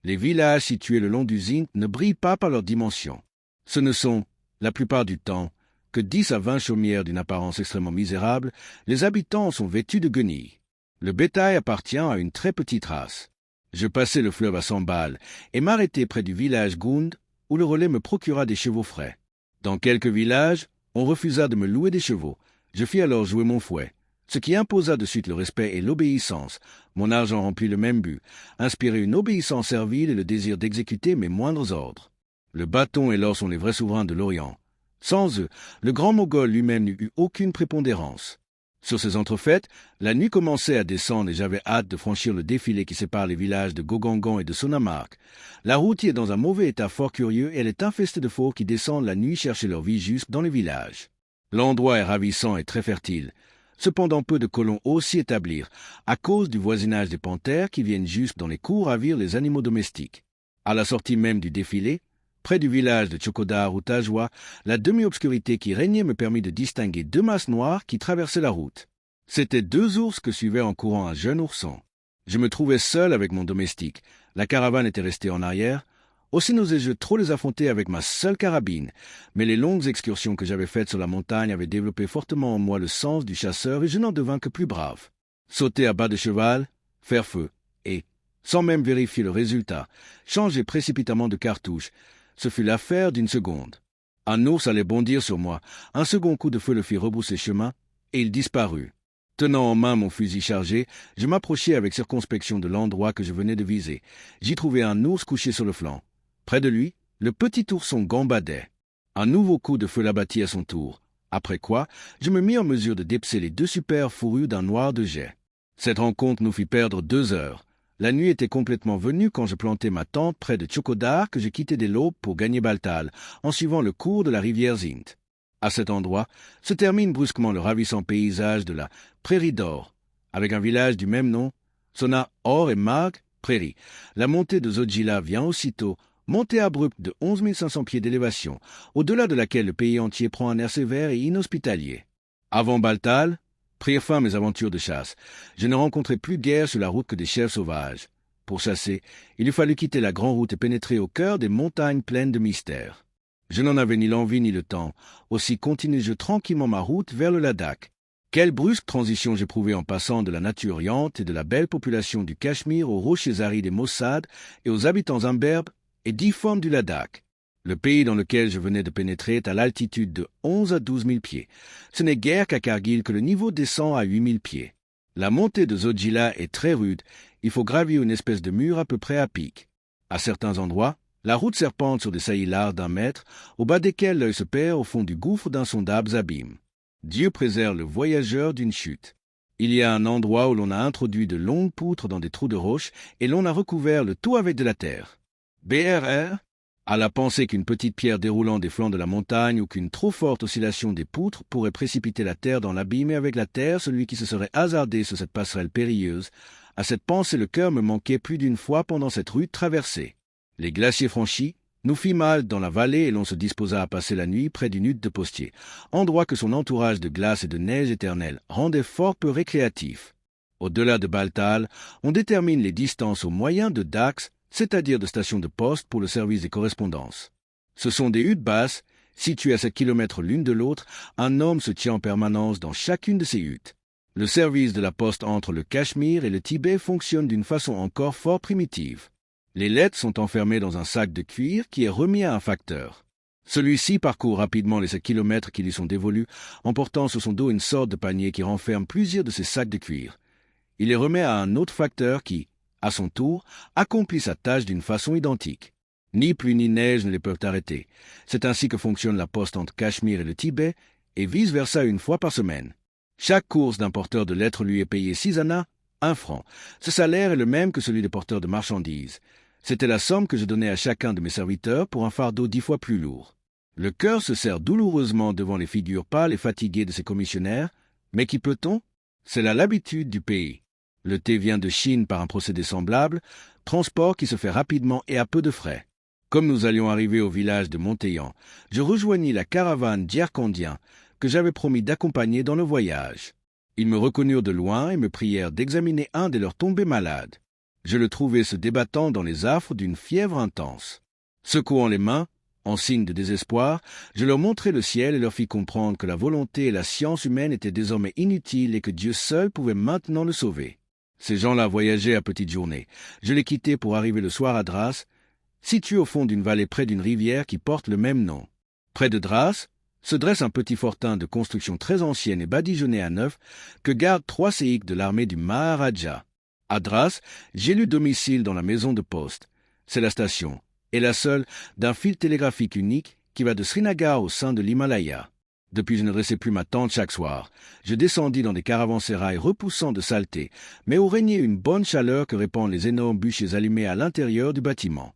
Les villages situés le long du Zint ne brillent pas par leur dimension. Ce ne sont, la plupart du temps, que 10 à 20 chaumières d'une apparence extrêmement misérable. Les habitants sont vêtus de guenilles. Le bétail appartient à une très petite race. Je passai le fleuve à 100 balles et m'arrêtai près du village Gund, où le relais me procura des chevaux frais. Dans quelques villages, on refusa de me louer des chevaux. Je fis alors jouer mon fouet, ce qui imposa de suite le respect et l'obéissance. Mon argent remplit le même but, inspirer une obéissance servile et le désir d'exécuter mes moindres ordres. Le bâton et l'or sont les vrais souverains de l'Orient. Sans eux, le grand Mogol lui-même n'eut eu aucune prépondérance. Sur ces entrefaites, la nuit commençait à descendre et j'avais hâte de franchir le défilé qui sépare les villages de Gogangan et de Sonamark. La route y est dans un mauvais état fort curieux et elle est infestée de fauves qui descendent la nuit chercher leur vie jusque dans les villages. L'endroit est ravissant et très fertile. Cependant peu de colons osent s'y établir, à cause du voisinage des panthères qui viennent jusque dans les cours ravir les animaux domestiques. À la sortie même du défilé, près du village de Tchokodar ou Tajwa, la demi-obscurité qui régnait me permit de distinguer 2 masses noires qui traversaient la route. C'étaient 2 ours que suivait en courant un jeune ourson. Je me trouvais seul avec mon domestique. La caravane était restée en arrière. Aussi n'osais-je trop les affronter avec ma seule carabine. Mais les longues excursions que j'avais faites sur la montagne avaient développé fortement en moi le sens du chasseur et je n'en devins que plus brave. Sauter à bas de cheval, faire feu, et, sans même vérifier le résultat, changer précipitamment de cartouche. Ce fut l'affaire d'une seconde. Un ours allait bondir sur moi. Un second coup de feu le fit rebrousser chemin, et il disparut. Tenant en main mon fusil chargé, je m'approchai avec circonspection de l'endroit que je venais de viser. J'y trouvai un ours couché sur le flanc. Près de lui, le petit ourson gambadait. Un nouveau coup de feu l'abattit à son tour. Après quoi, je me mis en mesure de dépecer les 2 super fourrures d'un noir de jet. Cette rencontre nous fit perdre 2 heures. La nuit était complètement venue quand je plantai ma tente près de Tchokodar que je quittai dès l'aube pour gagner Baltal, en suivant le cours de la rivière Zint. À cet endroit se termine brusquement le ravissant paysage de la Prairie d'Or, avec un village du même nom, Sona Or et Mag, Prairie. La montée de Zodjila vient aussitôt, montée abrupte de 11 500 pieds d'élévation, au-delà de laquelle le pays entier prend un air sévère et inhospitalier. Avant Baltal, prirent fin mes aventures de chasse. Je ne rencontrai plus guère sur la route que des chèvres sauvages. Pour chasser, il eût fallu quitter la grande route et pénétrer au cœur des montagnes pleines de mystères. Je n'en avais ni l'envie ni le temps, aussi continuai-je tranquillement ma route vers le Ladakh. Quelle brusque transition j'éprouvai en passant de la nature oriente et de la belle population du Cachemire aux rochers arides des Mossad et aux habitants imberbes et difformes du Ladakh. Le pays dans lequel je venais de pénétrer est à l'altitude de 11 à 12 000 pieds. Ce n'est guère qu'à Kargil que le niveau descend à 8 000 pieds. La montée de Zodjila est très rude. Il faut gravir une espèce de mur à peu près à pic. À certains endroits, la route serpente sur des saillies larges d'1 mètre, au bas desquels l'œil se perd au fond du gouffre d'insondables abîmes. Dieu préserve le voyageur d'une chute. Il y a un endroit où l'on a introduit de longues poutres dans des trous de roche et l'on a recouvert le tout avec de la terre. BRR, à la pensée qu'une petite pierre déroulant des flancs de la montagne ou qu'une trop forte oscillation des poutres pourrait précipiter la terre dans l'abîme et avec la terre celui qui se serait hasardé sur cette passerelle périlleuse, à cette pensée le cœur me manquait plus d'une fois pendant cette rude traversée. Les glaciers franchis, nous fîmes halte dans la vallée et l'on se disposa à passer la nuit près d'une hutte de postier, endroit que son entourage de glace et de neige éternelle rendait fort peu récréatif. Au-delà de Baltal, on détermine les distances au moyen de Dax, c'est-à-dire de stations de poste pour le service des correspondances. Ce sont des huttes basses, situées à 7 kilomètres l'une de l'autre. Un homme se tient en permanence dans chacune de ces huttes. Le service de la poste entre le Cachemire et le Tibet fonctionne d'une façon encore fort primitive. Les lettres sont enfermées dans un sac de cuir qui est remis à un facteur. Celui-ci parcourt rapidement les 7 kilomètres qui lui sont dévolus, en portant sur son dos une sorte de panier qui renferme plusieurs de ces sacs de cuir. Il les remet à un autre facteur qui, à son tour, accomplit sa tâche d'une façon identique. Ni pluie ni neige ne les peuvent arrêter. C'est ainsi que fonctionne la poste entre Cachemire et le Tibet, et vice-versa 1 fois par semaine. Chaque course d'un porteur de lettres lui est payé 6 annas, 1 franc. Ce salaire est le même que celui des porteurs de marchandises. C'était la somme que je donnais à chacun de mes serviteurs pour un fardeau 10 fois plus lourd. Le cœur se serre douloureusement devant les figures pâles et fatiguées de ses commissionnaires, mais qu'y peut-on? C'est là l'habitude du pays. Le thé vient de Chine par un procédé semblable, transport qui se fait rapidement et à peu de frais. Comme nous allions arriver au village de Montéyan, je rejoignis la caravane d'Yerkandien que j'avais promis d'accompagner dans le voyage. Ils me reconnurent de loin et me prièrent d'examiner un de leurs tombés malades. Je le trouvai se débattant dans les affres d'une fièvre intense. Secouant les mains, en signe de désespoir, je leur montrai le ciel et leur fis comprendre que la volonté et la science humaine étaient désormais inutiles et que Dieu seul pouvait maintenant le sauver. Ces gens-là voyageaient à petite journée. Je les quittai pour arriver le soir à Drasse, situé au fond d'une vallée près d'une rivière qui porte le même nom. Près de Drasse se dresse un petit fortin de construction très ancienne et badigeonné à neuf que gardent 3 séiques de l'armée du Maharaja. À Drasse, j'élus domicile dans la maison de poste. C'est la station, et la seule, d'un fil télégraphique unique qui va de Srinagar au sein de l'Himalaya. Depuis, je ne dressais plus ma tente chaque soir. Je descendis dans des caravansérails repoussants de saleté, mais où régnait une bonne chaleur que répandent les énormes bûchers allumés à l'intérieur du bâtiment.